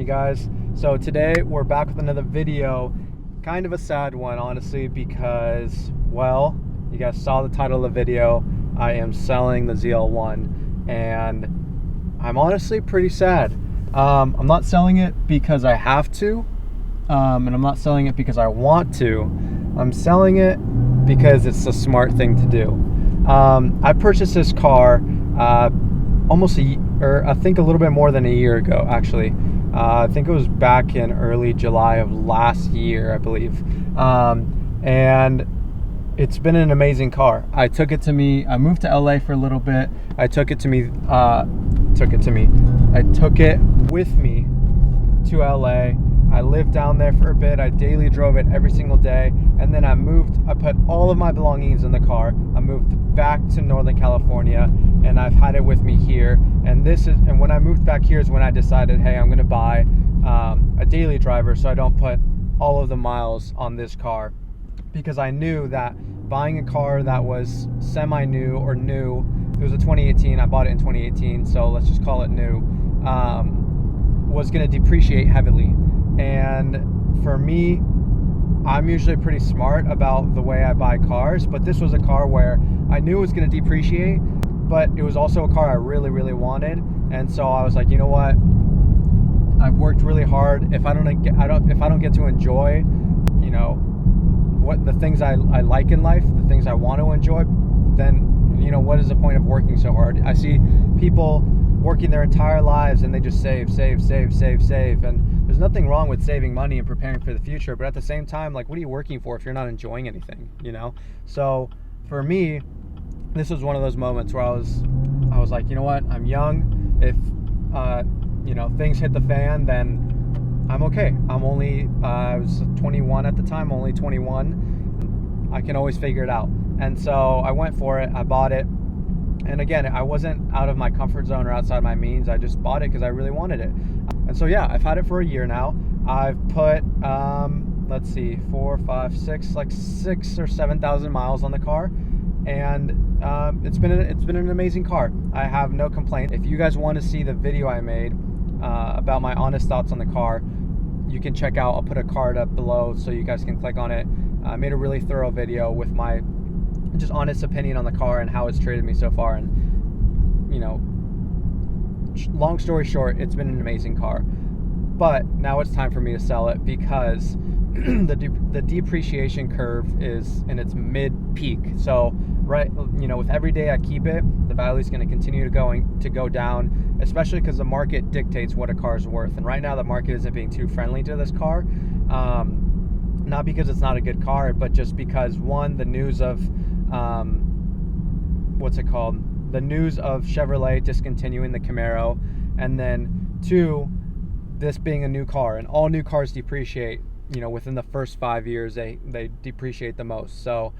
you guys? So today we're back with another video. Kind of a sad one, honestly, because, well, you guys saw the title of the video. I am selling the ZL1 and I'm honestly pretty sad. I'm not selling it because I have to, and I'm not selling it because I want to. I'm selling it because it's a smart thing to do. I purchased this car almost I think a little bit more than a year ago, actually. I think it was back in early July of last year, I believe. And it's been an amazing car. I moved to LA for a little bit. I took it with me to LA. I lived down there for a bit. I daily drove it every single day. And then I put all of my belongings in the car. I moved back to Northern California and I've had it with me here. And when I moved back here is when I decided, hey, I'm gonna buy a daily driver so I don't put all of the miles on this car. Because I knew that buying a car that was semi-new or new, it was a 2018, I bought it in 2018, so let's just call it new, was gonna depreciate heavily. And for me, I'm usually pretty smart about the way I buy cars, but this was a car where I knew it was going to depreciate, but it was also a car I really, really wanted. And so I was like, you know what? I've worked really hard. If I don't get to enjoy, you know, what the things I like in life, the things I want to enjoy, then, you know, what is the point of working so hard? I see people working their entire lives and they just save. And there's nothing wrong with saving money and preparing for the future, but at the same time, like, what are you working for if you're not enjoying anything, you know? So for me, this was one of those moments where I was like, you know what? I'm young. If you know, things hit the fan, then I'm okay. I was 21 at the time, only 21. I can always figure it out. And so I went for it. I bought it. And again, I wasn't out of my comfort zone or outside my means. I just bought it because I really wanted it. And so yeah, I've had it for a year now. I've put, let's see, 4, 5, 6, like 6,000 or 7,000 miles on the car. And it's been an amazing car. I have no complaint. If you guys want to see the video I made about my honest thoughts on the car, you can check out, I'll put a card up below so you guys can click on it. I made a really thorough video with my just honest opinion on the car and how it's treated me so far. And, you know, long story short, it's been an amazing car. But now it's time for me to sell it because the depreciation curve is in its mid-peak. So, right, you know, with every day I keep it, the value is going to continue to go down, especially because the market dictates what a car is worth. And right now the market isn't being too friendly to this car. Not because it's not a good car, but just because, one, the news of the news of Chevrolet discontinuing the Camaro, and then 2, this being a new car, and all new cars depreciate, you know, within the first 5 years they depreciate the most. So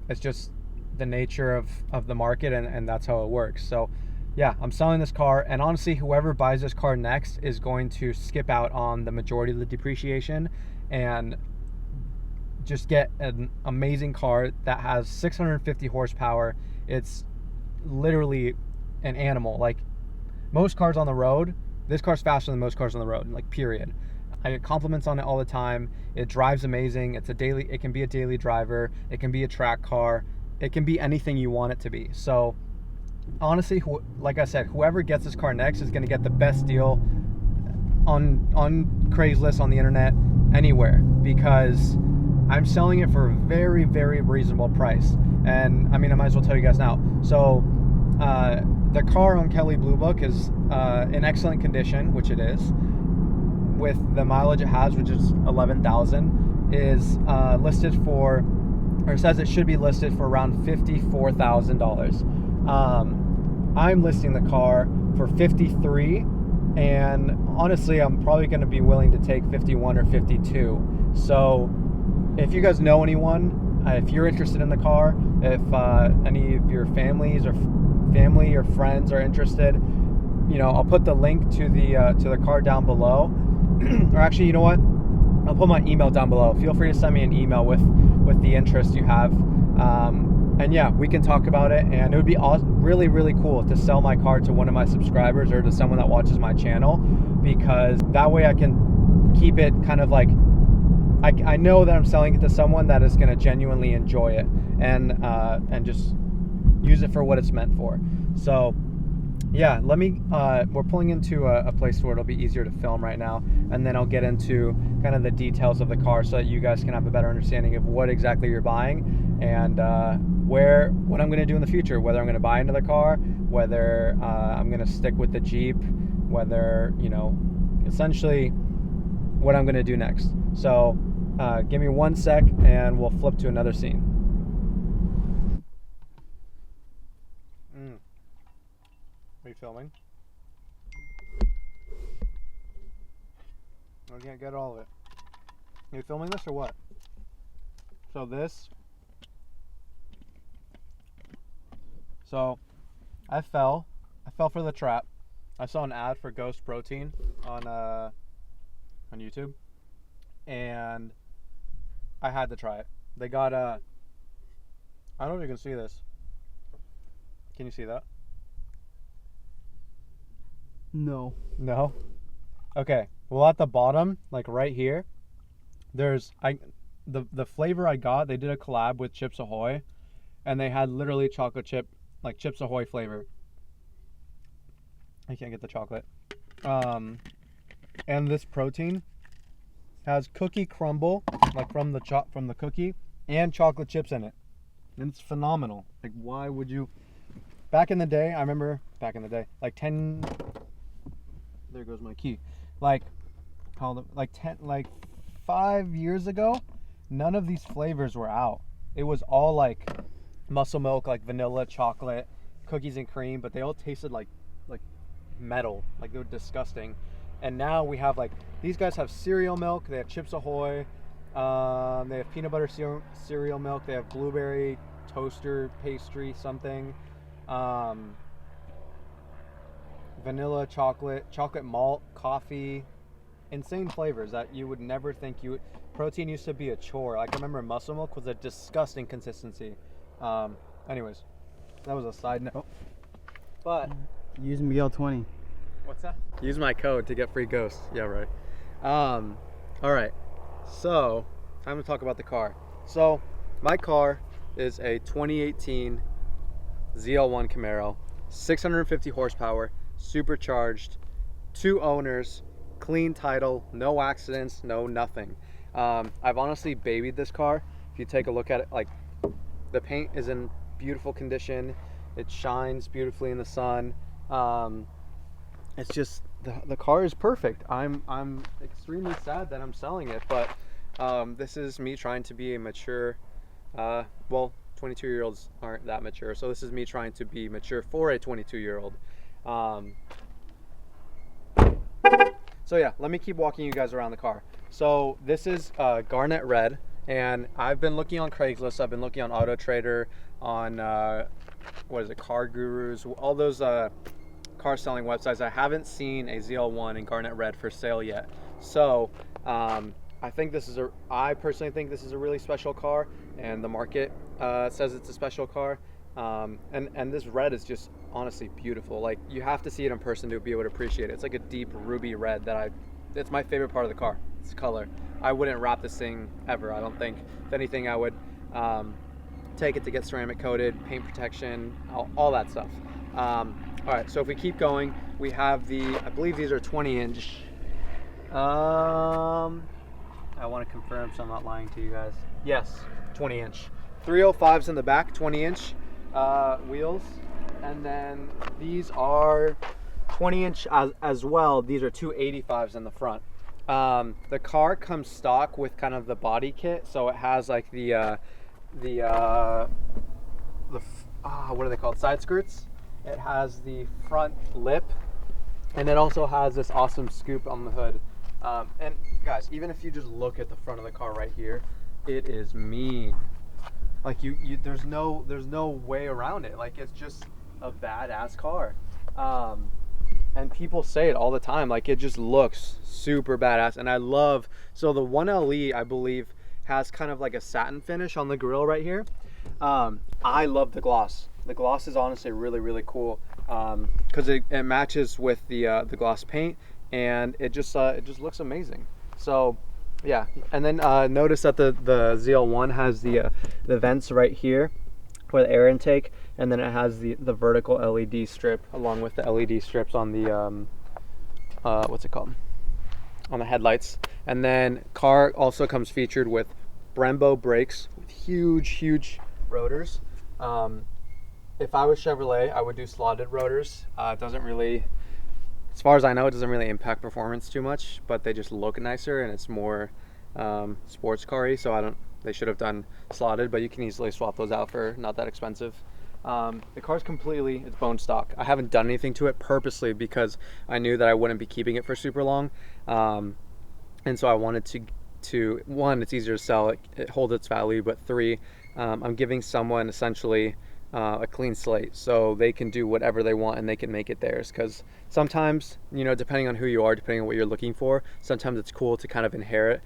it's just the nature of the market, and that's how it works. So yeah, I'm selling this car, and honestly, whoever buys this car next is going to skip out on the majority of the depreciation and just get an amazing car that has 650 horsepower. It's literally an animal. Like most cars on the road, this car's faster than most cars on the road, like, period. I get compliments on it all the time. It drives amazing. It can be a daily driver. It can be a track car. It can be anything you want it to be. So honestly, like I said, whoever gets this car next is going to get the best deal on Craigslist, on the internet, anywhere, because I'm selling it for a very, very reasonable price. And I mean, I might as well tell you guys now. So the car on Kelley Blue Book is in excellent condition, which it is, with the mileage it has, which is 11,000, is listed for, or says it should be listed for around $54,000. I'm listing the car for 53, and honestly, I'm probably going to be willing to take 51 or 52. So if you guys know anyone, if you're interested in the car, if any of your family or friends are interested, you know, I'll put the link to the car down below. Or actually, you know what? I'll put my email down below. Feel free to send me an email with the interest you have. And yeah, we can talk about it. And it would be really, really cool to sell my car to one of my subscribers or to someone that watches my channel. because that way I can keep it kind of like, I know that I'm selling it to someone that is going to genuinely enjoy it and just use it for what it's meant for. So yeah, let me, we're pulling into a place where it'll be easier to film right now, and then I'll get into kind of the details of the car so that you guys can have a better understanding of what exactly you're buying and what I'm going to do in the future, whether I'm going to buy another car, whether I'm going to stick with the Jeep, whether, you know, essentially what I'm going to do next. So give me 1 sec and we'll flip to another scene. Are you filming? I can't get all of it. Are you filming this or what? So I fell for the trap. I saw an ad for Ghost Protein on YouTube, and I had to try it. They got I don't know if you can see this. Can you see that? No. No? Okay. Well, at the bottom, like right here, there's the flavor I got, they did a collab with Chips Ahoy, and they had literally chocolate chip, like Chips Ahoy flavor. I can't get the chocolate. And this protein has cookie crumble, like from the cookie, and chocolate chips in it. And it's phenomenal. Like, why would you? Back in the day, I remember like 10. There goes my key. Like 5 years ago, none of these flavors were out. It was all like Muscle Milk, like vanilla, chocolate, cookies and cream, but they all tasted like metal, like they were disgusting. And now we have like, these guys have cereal milk, they have Chips Ahoy, they have peanut butter cereal milk, they have blueberry toaster pastry something, vanilla, chocolate malt, coffee, insane flavors that you would never think you would. Protein used to be a chore. Like, I remember Muscle Milk was a disgusting consistency. Anyways, that was a side note. But Use Miguel 20. what's that? Use my code to get free ghosts. Yeah, right. All right. So time to talk about the car. So my car is a 2018 ZL1 Camaro, 650 horsepower, supercharged, 2 owners, clean title, no accidents, no nothing. I've honestly babied this car. If you take a look at it, like, the paint is in beautiful condition. It shines beautifully in the sun. It's just the car is perfect. I'm extremely sad that I'm selling it, but this is me trying to be a mature, well, 22-year-olds aren't that mature, so this is me trying to be mature for a 22-year-old. So yeah, let me keep walking you guys around the car. So this is garnet red, and I've been looking on Craigslist, I've been looking on Auto Trader, on what is it, Car Gurus, all those car selling websites. I haven't seen a ZL1 in garnet red for sale yet. So I personally think this is a really special car, and the market says it's a special car. And this red is just honestly beautiful. Like, you have to see it in person to be able to appreciate it. It's like a deep ruby red it's my favorite part of the car. It's color. I wouldn't wrap this thing ever, I don't think. If anything, I would take it to get ceramic coated, paint protection, all that stuff. All right, so if we keep going, we have I believe these are 20-inch. I want to confirm so I'm not lying to you guys. Yes, 20-inch. 305s in the back, 20-inch wheels. And then these are 20-inch as well. These are 285s in the front. The car comes stock with kind of the body kit, so it has like what are they called? Side skirts. It has the front lip, and it also has this awesome scoop on the hood. And guys, even if you just look at the front of the car right here, it is mean. Like, there's no way around it. Like, it's just a badass car. And people say it all the time. Like, it just looks super badass. And I love, so the 1LE, I believe, has kind of like a satin finish on the grille right here. I love the gloss. The gloss is honestly really, really cool, because it matches with the gloss paint, and it just looks amazing. So yeah, and then notice that the ZL1 has the vents right here for the air intake, and then it has the vertical LED strip along with the LED strips on the what's it called, on the headlights. And then car also comes featured with Brembo brakes with huge rotors. If I was Chevrolet, I would do slotted rotors. It doesn't really, as far as I know, it doesn't really impact performance too much, but they just look nicer and it's more sports car-y, so they should have done slotted, but you can easily swap those out for not that expensive. The car's it's bone stock. I haven't done anything to it purposely because I knew that I wouldn't be keeping it for super long. And so I wanted to one, it's easier to sell, it holds its value, but three, I'm giving someone essentially a clean slate so they can do whatever they want and they can make it theirs. Because sometimes, you know, depending on who you are, depending on what you're looking for, sometimes it's cool to kind of inherit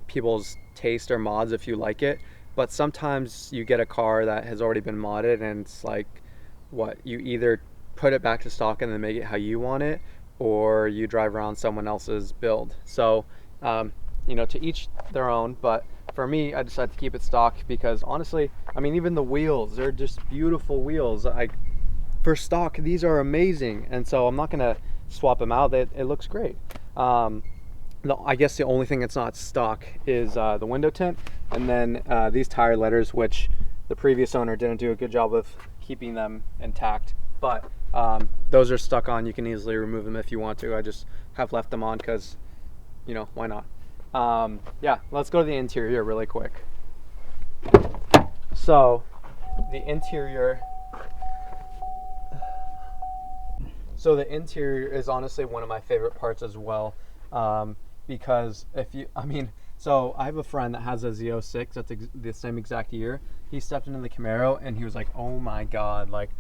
people's taste or mods if you like it. But sometimes you get a car that has already been modded and it's like, what, you either put it back to stock and then make it how you want it, or you drive around someone else's build. So you know, to each their own, but for me, I decided to keep it stock because honestly, I mean, even the wheels, they're just beautiful wheels. For stock, these are amazing, and so I'm not gonna swap them out. It looks great. I guess the only thing that's not stock is the window tint, and then these tire letters, which the previous owner didn't do a good job of keeping them intact, but those are stuck on. You can easily remove them if you want to. I just have left them on because, you know, why not? Yeah, let's go to the interior really quick. So the interior is honestly one of my favorite parts as well, because so I have a friend that has a Z06 that's the same exact year. He stepped into the Camaro and he was like, oh my god, like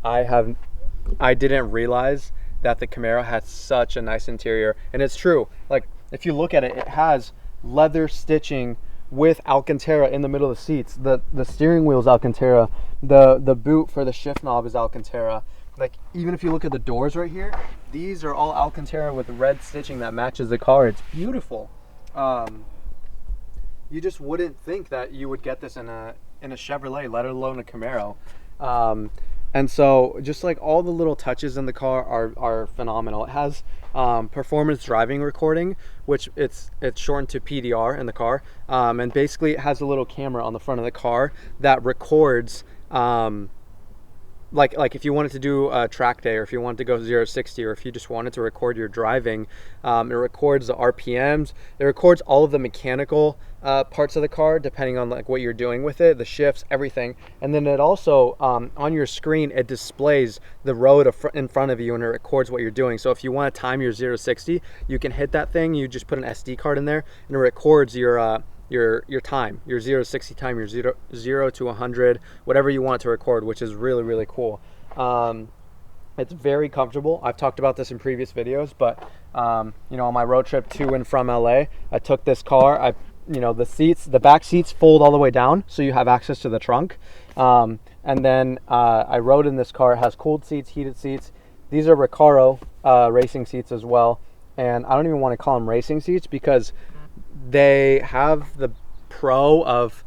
I didn't realize that the Camaro had such a nice interior. And it's true, like if you look at it, it has leather stitching with Alcantara in the middle of the seats. The steering wheel is Alcantara. The boot for the shift knob is Alcantara. Like, even if you look at the doors right here, these are all Alcantara with red stitching that matches the car. It's beautiful. You just wouldn't think that you would get this in a Chevrolet, let alone a Camaro. And so just like all the little touches in the car are phenomenal. It has performance driving recording, which it's shortened to PDR in the car. And basically it has a little camera on the front of the car that records like if you wanted to do a track day, or if you wanted to go 0-60, or if you just wanted to record your driving, it records the RPMs. It records all of the mechanical parts of the car, depending on like what you're doing with it, the shifts, everything. And then it also, on your screen, it displays the road in front of you, and it records what you're doing. So if you want to time your 0-60, you can hit that thing, you just put an SD card in there, and it records your time, your 0-60 time, your 0 to 100, whatever you want it to record, which is really, really cool. It's very comfortable. I've talked about this in previous videos, but you know, on my road trip to and from LA, I took this car. The back seats fold all the way down, so you have access to the trunk. And then I rode in this car. It has cooled seats, heated seats. These are Recaro racing seats as well. And I don't even want to call them racing seats because they have the pro of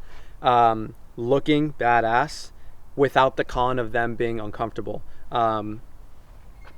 looking badass without the con of them being uncomfortable.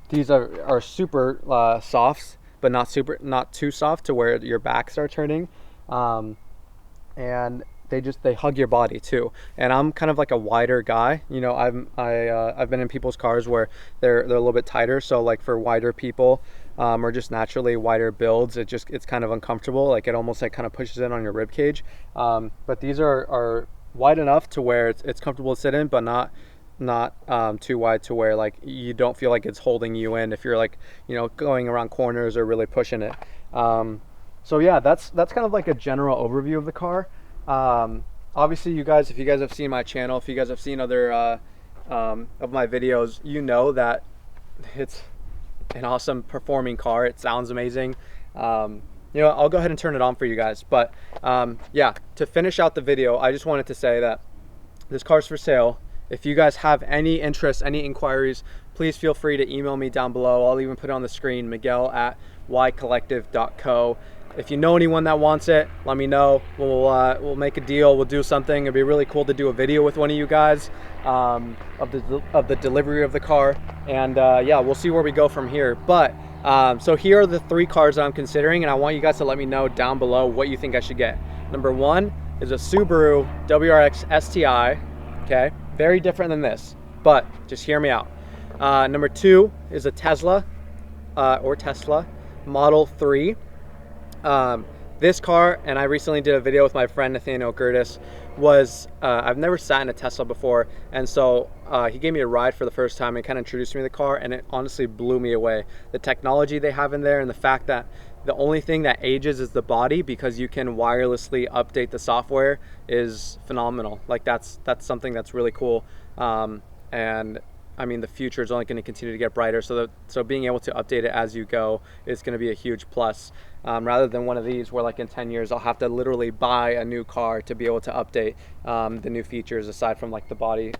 These are super softs, but not too soft to where your back starts hurting. And they hug your body too. And I'm kind of like a wider guy, you know. I've been in people's cars where they're a little bit tighter, so like for wider people, or just naturally wider builds, it's kind of uncomfortable. Like it almost like kind of pushes in on your rib cage. But these are wide enough to where it's comfortable to sit in, but not too wide to where like you don't feel like it's holding you in if you're like, you know, going around corners or really pushing it. So yeah, that's kind of like a general overview of the car. Obviously, if you guys have seen my channel, if you guys have seen other of my videos, you know that it's an awesome performing car. It sounds amazing. You know, I'll go ahead and turn it on for you guys. But yeah, to finish out the video, I just wanted to say that this car's for sale. if you guys have any interest, any inquiries, please feel free to email me down below. I'll even put it on the screen, miguel@ycollective.co. If you know anyone that wants it, let me know. We'll make a deal. We'll do something. It'd be really cool to do a video with one of you guys of the delivery of the car, and yeah, we'll see where we go from here. But so here are the 3 cars that I'm considering, and I want you guys to let me know down below what you think I should get. Number 1 is a Subaru WRX STI. Okay, very different than this, but just hear me out. Number 2 is a Tesla Model 3. This car, and I recently did a video with my friend Nathaniel Curtis, was I've never sat in a Tesla before, and so he gave me a ride for the first time and kind of introduced me to the car, and it honestly blew me away. The technology they have in there, and the fact that the only thing that ages is the body, because you can wirelessly update the software, is phenomenal. Like that's something that's really cool. And I mean, the future is only going to continue to get brighter, so being able to update it as you go is going to be a huge plus, rather than one of these where like in 10 years I'll have to literally buy a new car to be able to update the new features, aside from like the body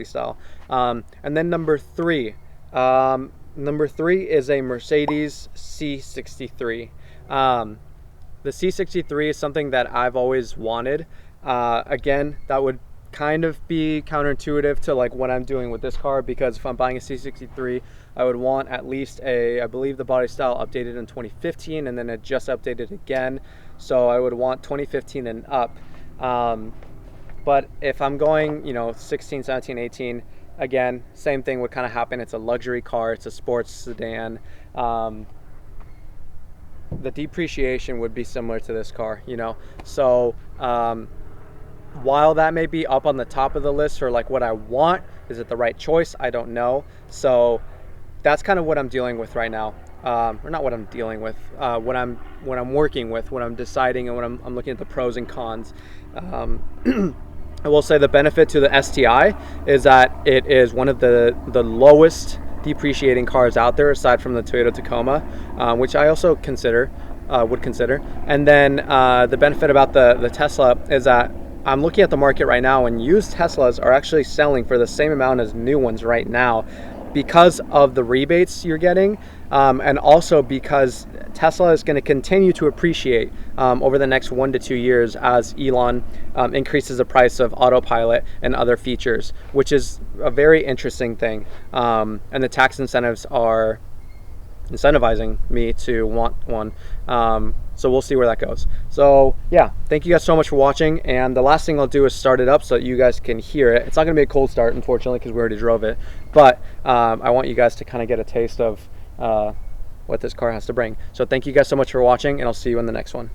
style. And then number 3 is a Mercedes C63. The C63 is something that I've always wanted. Again, that would kind of be counterintuitive to like what I'm doing with this car, because if I'm buying a C63, I would want at least I believe the body style updated in 2015, and then it just updated again, so I would want 2015 and up. But if I'm going, you know, 16, 17, 18, again, same thing would kind of happen. It's a luxury car, it's a sports sedan. The depreciation would be similar to this car, you know, so while that may be up on the top of the list for like what I want, is it the right choice? I don't know. So that's kind of what I'm dealing with right now. Or not what I'm dealing with, what I'm working with, what I'm deciding, and what I'm looking at the pros and cons. I will say the benefit to the STI is that it is one of the lowest depreciating cars out there, aside from the Toyota Tacoma, which I also would consider. And then the benefit about the Tesla is that I'm looking at the market right now, and used Teslas are actually selling for the same amount as new ones right now, because of the rebates you're getting, and also because Tesla is going to continue to appreciate over the next 1 to 2 years as Elon increases the price of autopilot and other features, which is a very interesting thing. And the tax incentives are incentivizing me to want one. So we'll see where that goes. So yeah, thank you guys so much for watching, and the last thing I'll do is start it up so that you guys can hear it. It's not going to be a cold start, unfortunately, because we already drove it, but I want you guys to kind of get a taste of what this car has to bring. So thank you guys so much for watching, and I'll see you in the next one.